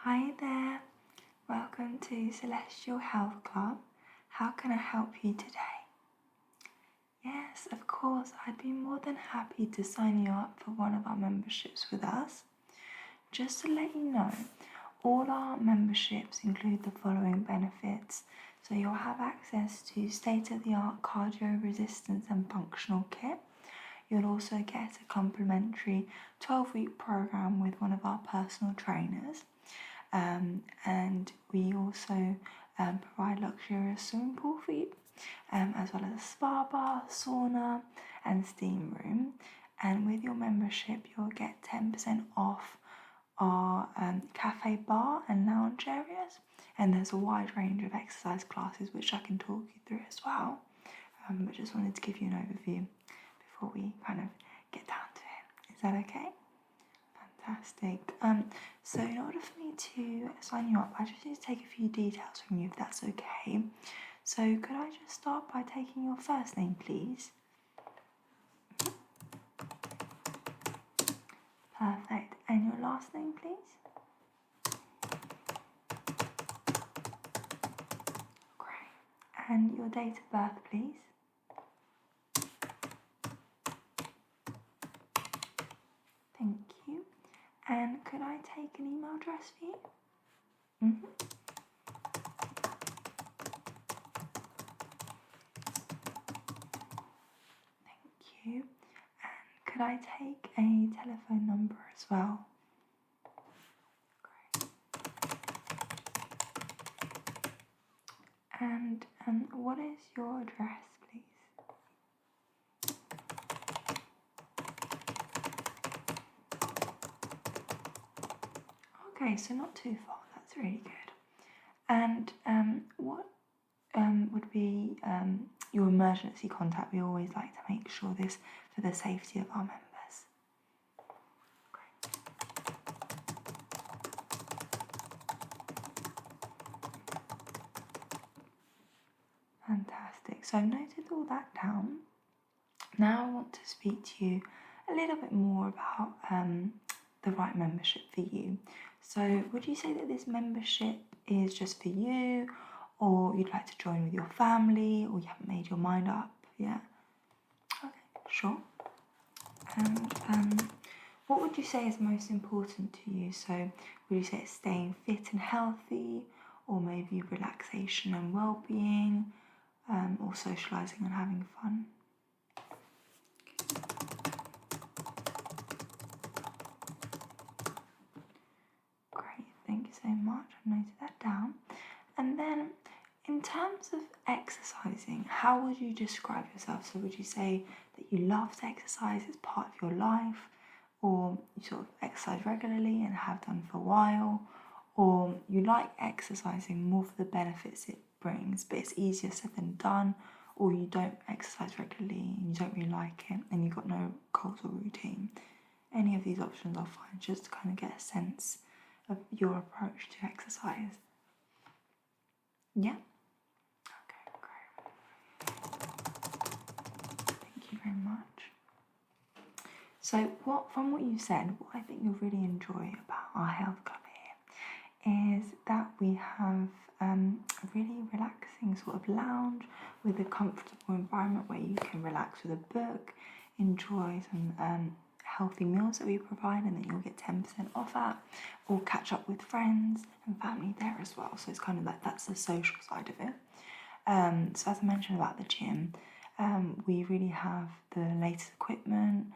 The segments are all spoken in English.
Hi there, welcome to Celestial Health Club. How can I help you today? Yes, of course, I'd be more than happy to sign you up for one of our memberships with us. Just to let you know, all our memberships include the following benefits. So you'll have access to state-of-the-art cardio resistance and functional kit. You'll also get a complimentary 12-week program with one of our personal trainers. And we also provide luxurious swimming pool for you, as well as a spa bar, sauna and steam room. And with your membership you'll get 10% off our cafe bar and lounge areas, and there's a wide range of exercise classes which I can talk you through as well, but just wanted to give you an overview before we kind of get down to it. Is that okay? Fantastic. So in order for me to sign you up, I just need to take a few details from you if that's okay. So could I just start by taking your first name, please? Perfect. And your last name, please? Great. And your date of birth, please? Thank you. And could I take an email address for you? Thank you. And could I take a telephone number as well? Great. And what is your address, please? Okay, so not too far, that's really good. And what would be your emergency contact? We always like to make sure this for the safety of our members. Great. Fantastic, so I've noted all that down. Now I want to speak to you a little bit more about the right membership for you. So would you say that this membership is just for you, or you'd like to join with your family, or you haven't made your mind up yet? Okay, sure. And what would you say is most important to you? So would you say it's staying fit and healthy, or maybe relaxation and well-being, or socialising and having fun? Great, thank you so much. I've noted that down. And then in terms of exercising, how would you describe yourself? So would you say that you love to exercise, it's part of your life, or you sort of exercise regularly and have done for a while, or you like exercising more for the benefits it brings, but it's easier said than done, or you don't exercise regularly and you don't really like it and you've got no goals or routine? Any of these options are fine, just to kind of get a sense of your approach to exercise. Yeah? Okay, great. Thank you very much. So from what you said, what I think you'll really enjoy about our health club here is that we have a really relaxing sort of lounge with a comfortable environment where you can relax with a book, enjoy some healthy meals that we provide and that you'll get 10% off at, or catch up with friends and family there as well. So it's kind of like that's the social side of it. So as I mentioned about the gym, we really have the latest equipment.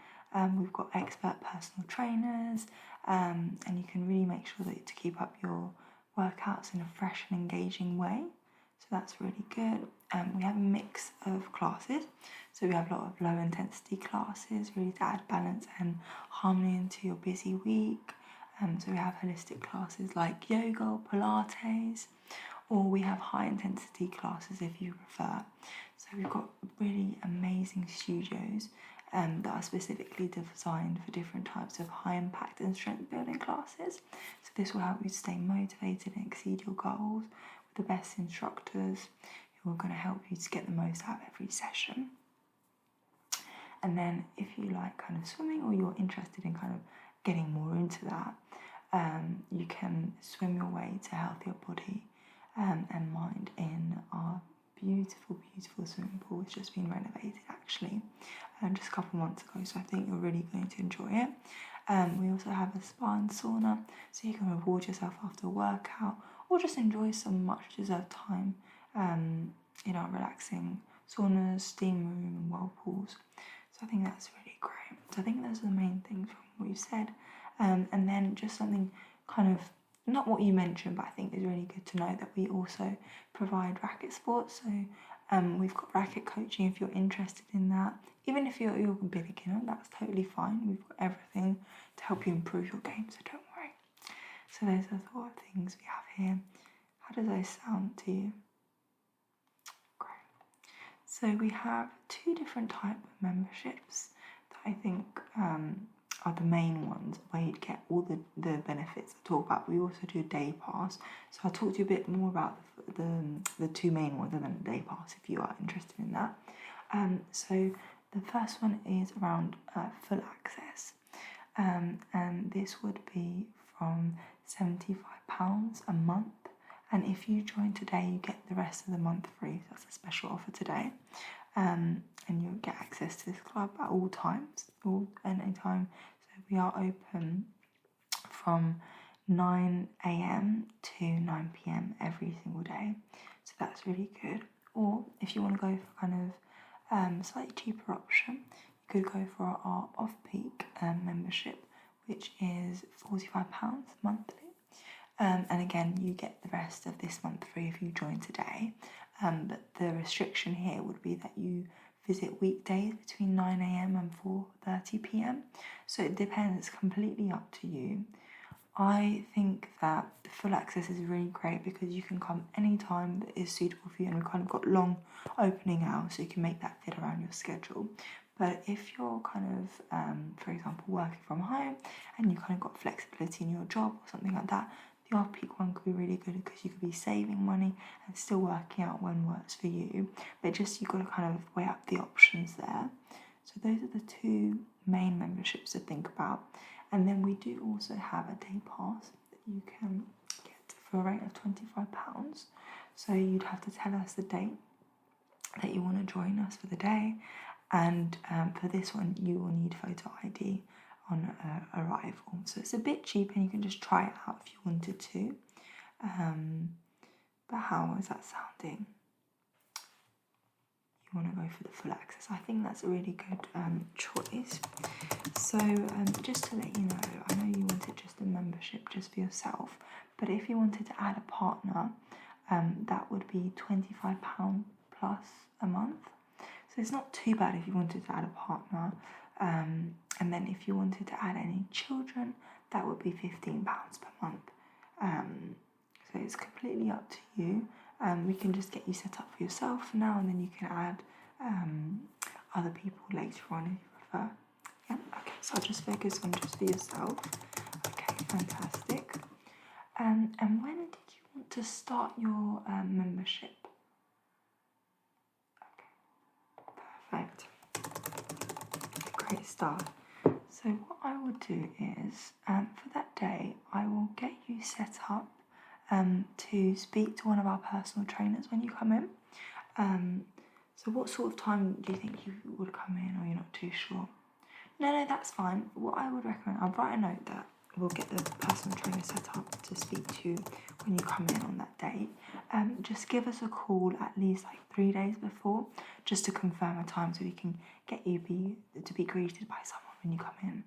We've got expert personal trainers, and you can really make sure that to keep up your workouts in a fresh and engaging way. So that's really good. We have a mix of classes. So we have a lot of low intensity classes, really to add balance and harmony into your busy week. So we have holistic classes like yoga, Pilates, or we have high intensity classes if you prefer. So we've got really amazing studios that are specifically designed for different types of high impact and strength building classes. So this will help you stay motivated and exceed your goals with the best instructors who are going to help you to get the most out of every session. And then if you like kind of swimming, or you're interested in kind of getting more into that, you can swim your way to a healthier body and mind in our beautiful, beautiful swimming pool. It's just been renovated actually just a couple months ago, so I think you're really going to enjoy it. We also have a spa and sauna, so you can reward yourself after a workout or just enjoy some much deserved time in our relaxing saunas, steam room and whirlpools. So I think that's really great. So I think those are the main things from what you've said. And then just something kind of, not what you mentioned, but I think is really good to know that we also provide racket sports. So we've got racket coaching if you're interested in that. Even if you're a beginner, that's totally fine. We've got everything to help you improve your game, so don't worry. So those are the sort of things we have here. How does those sound to you? Great. So we have 2 different type of memberships that I think are the main ones where you'd get all the benefits I talk about. We also do a day pass, so I'll talk to you a bit more about the 2 main ones and then the day pass if you are interested in that. So the first one is around full access, and this would be from £75 a month, and if you join today you get the rest of the month free. So that's a special offer today, and you'll get access to this club at all times, any time. So we are open from 9 a.m. to 9 p.m. every single day, so that's really good. Or if you want to go for kind of slightly cheaper option, you could go for our off-peak membership, which is £45 monthly. And again, you get the rest of this month free if you join today. But the restriction here would be that you visit weekdays between 9 a.m. and 4:30 p.m. So it depends, it's completely up to you. I think that the full access is really great because you can come anytime that is suitable for you, and we've kind of got long opening hours, so you can make that fit around your schedule. But if you're kind of, for example, working from home and you kind of got flexibility in your job or something like that, the off-peak one could be really good because you could be saving money and still working out when works for you. But just you've got to kind of weigh up the options there. So those are the 2 main memberships to think about. And then we do also have a day pass that you can get for a rate of £25. So you'd have to tell us the date that you want to join us for the day. And for this one, you will need photo ID on arrival. So it's a bit cheap and you can just try it out if you wanted to. But how is that sounding? You want to go for the full access. I think that's a really good choice. So just to let you know, I know you wanted just a membership just for yourself, but if you wanted to add a partner, that would be £25 plus a month. So it's not too bad if you wanted to add a partner. And then if you wanted to add any children, that would be £15 per month. So it's completely up to you. We can just get you set up for yourself for now, and then you can add other people later on if you prefer. Yeah, okay, so I'll just focus on just for yourself. Okay, fantastic. And when did you want to start your membership? Okay, perfect. Great start. So what I will do is, for that day, I will get you set up to speak to one of our personal trainers when you come in. So what sort of time do you think you would come in, or you're not too sure? No, that's fine. What I would recommend, I'll write a note that we'll get the personal trainer set up to speak to you when you come in on that date. Just give us a call at least like 3 days before, just to confirm a time so we can get you to be greeted by someone when you come in.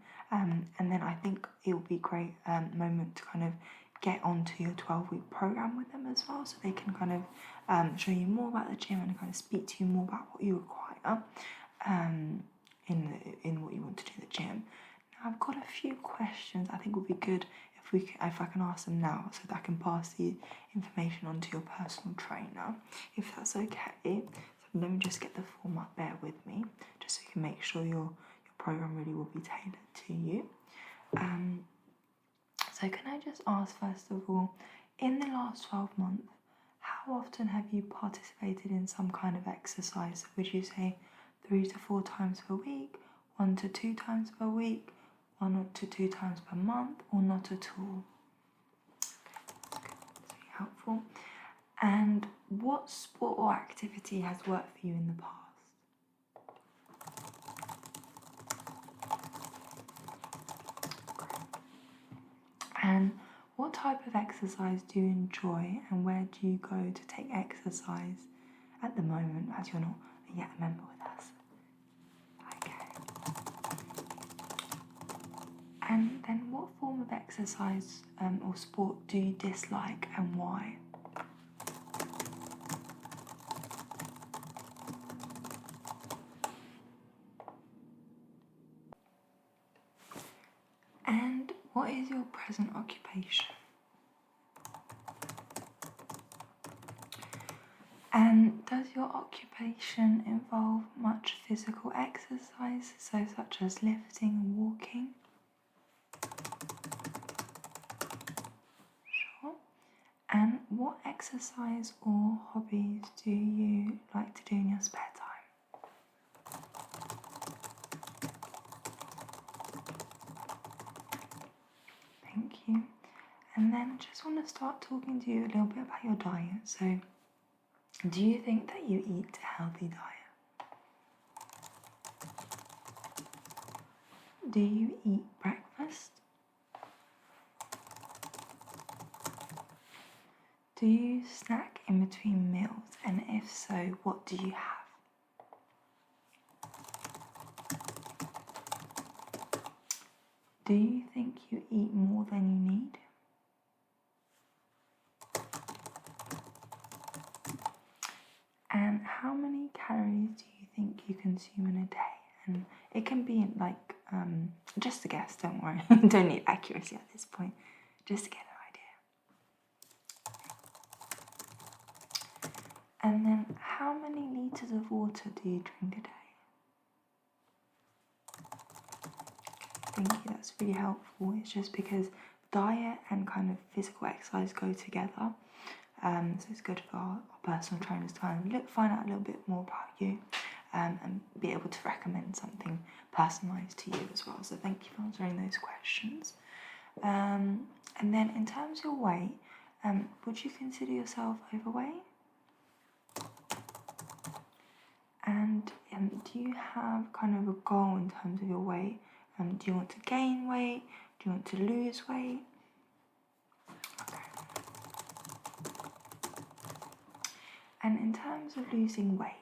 And then I think it will be a great moment to kind of get onto your 12-week program with them as well, so they can kind of show you more about the gym and kind of speak to you more about what you require in what you want to do at the gym. Now I've got a few questions I think would be good if I can ask them now, so that I can pass the information on to your personal trainer, if that's okay. So let me just get the form up, bear with me, just so you can make sure your program really will be tailored to you. So can I just ask, first of all, in the last 12 months, how often have you participated in some kind of exercise? Would you say 3 to 4 times per week, 1 to 2 times per week, 1 to 2 times per month, or not at all? And what sport or activity has worked for you in the past? And what type of exercise do you enjoy, and where do you go to take exercise at the moment, as you're not yet a member with us? Okay. And then what form of exercise or sport do you dislike, and why? And what is your present occupation? And does your occupation involve much physical exercise, so such as lifting and walking? Sure. And what exercise or hobbies do you like to do in your spare time? Thank you. And then just want to start talking to you a little bit about your diet. So, do you think that you eat a healthy diet? Do you eat breakfast? Do you snack in between meals? And if so, what do you have? Do you think you eat more than you need? And how many calories do you think you consume in a day? And it can be like, just a guess, don't worry. Don't need accuracy at this point, just to get an idea. And then how many litres of water do you drink a day? Thank you, that's really helpful. It's just because diet and kind of physical exercise go together. So it's good for our personal trainers to kind of find out a little bit more about you and be able to recommend something personalised to you as well. So thank you for answering those questions. And then in terms of your weight, would you consider yourself overweight? And do you have kind of a goal in terms of your weight? Do you want to gain weight? Do you want to lose weight? Okay. And in terms of losing weight,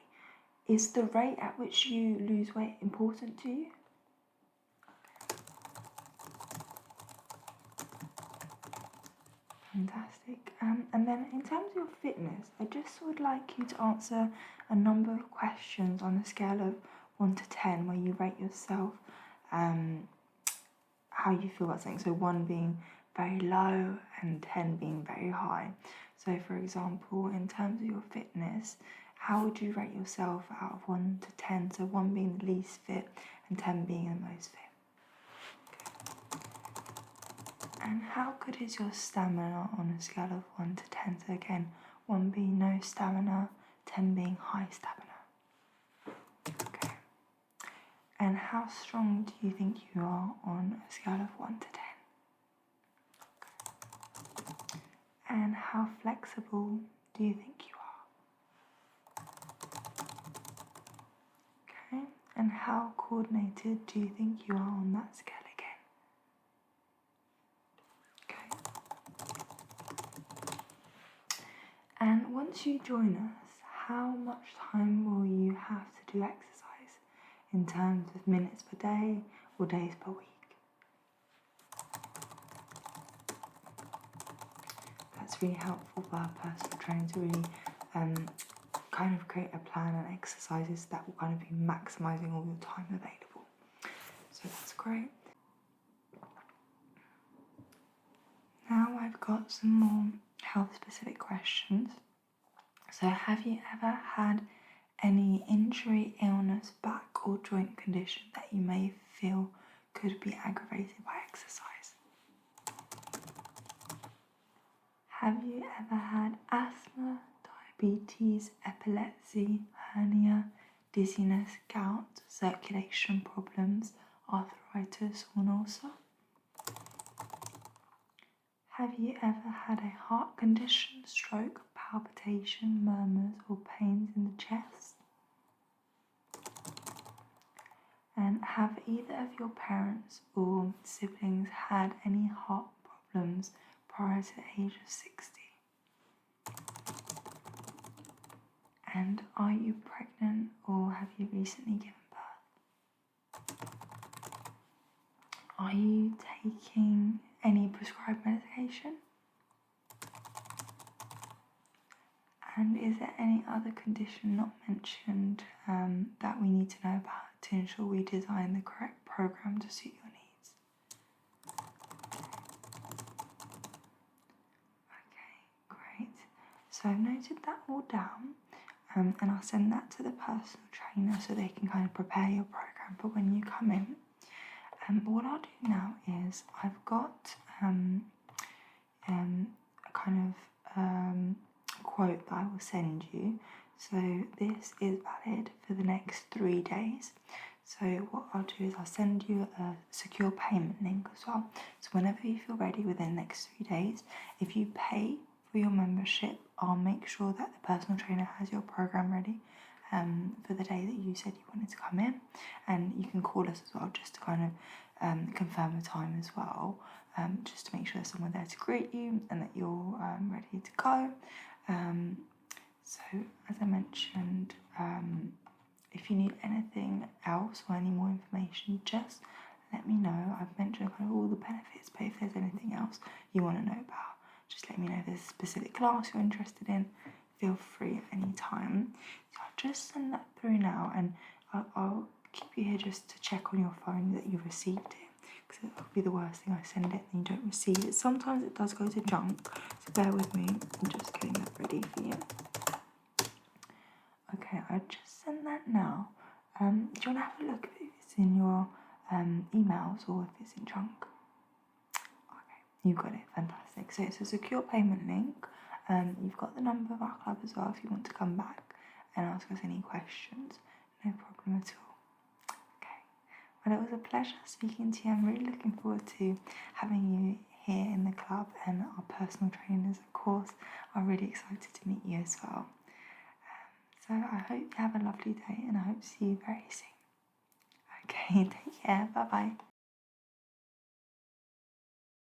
is the rate at which you lose weight important to you? Fantastic. And then in terms of your fitness, I just would like you to answer a number of questions on a scale of 1 to 10 where you rate yourself how you feel about something. So 1 being very low and 10 being very high. So for example, in terms of your fitness, how would you rate yourself out of 1 to 10? So 1 being the least fit and 10 being the most fit. And how good is your stamina on a scale of 1 to 10? So again, 1 being no stamina, 10 being high stamina. Okay. And how strong do you think you are on a scale of 1 to 10? Okay. And how flexible do you think you are? Okay. And how coordinated do you think you are on that scale again? And once you join us, how much time will you have to do exercise in terms of minutes per day or days per week? That's really helpful for our personal trainer to really kind of create a plan and exercises that will kind of be maximising all your time available. So that's great. Now I've got some more health specific questions. So have you ever had any injury, illness, back or joint condition that you may feel could be aggravated by exercise? Have you ever had asthma, diabetes, epilepsy, hernia, dizziness, gout, circulation problems, arthritis or an ulcer? Have you ever had a heart condition, stroke, palpitation, murmurs, or pains in the chest? And have either of your parents or siblings had any heart problems prior to the age of 60? And are you pregnant or have you recently given birth? Are you taking any prescribed medication? And is there any other condition not mentioned that we need to know about to ensure we design the correct program to suit your needs? Okay, great. So I've noted that all down, and I'll send that to the personal trainer so they can kind of prepare your program for when you come in. What I'll do now is I've got a kind of quote that I will send you. So this is valid for the next 3 days. So what I'll do is I'll send you a secure payment link as well. So whenever you feel ready within the next 3 days, if you pay for your membership, I'll make sure that the personal trainer has your program ready for the day that you said you wanted to come in. And you can call us as well just to kind of confirm the time as well, just to make sure there's someone there to greet you and that you're ready to go. So as I mentioned, if you need anything else or any more information, just let me know. I've mentioned kind of all the benefits, but if there's anything else you want to know about, just let me know. If there's a specific class you're interested in, feel free at any time. So I'll just send that through now, and I'll keep you here just to check on your phone that you've received it, because it would be the worst thing. I send it and you don't receive it. Sometimes it does go to junk, so bear with me. I'm just getting that ready for you. Okay, I just sent that now. Do you want to have a look if it's in your emails or if it's in junk? Okay, you got it, fantastic. So it's a secure payment link. You've got the number of our club as well if you want to come back and ask us any questions. No problem at all. Okay, well, it was a pleasure speaking to you. I'm really looking forward to having you here in the club, and our personal trainers, of course, are really excited to meet you as well. So I hope you have a lovely day, and I hope to see you very soon. Okay, take care. Bye-bye.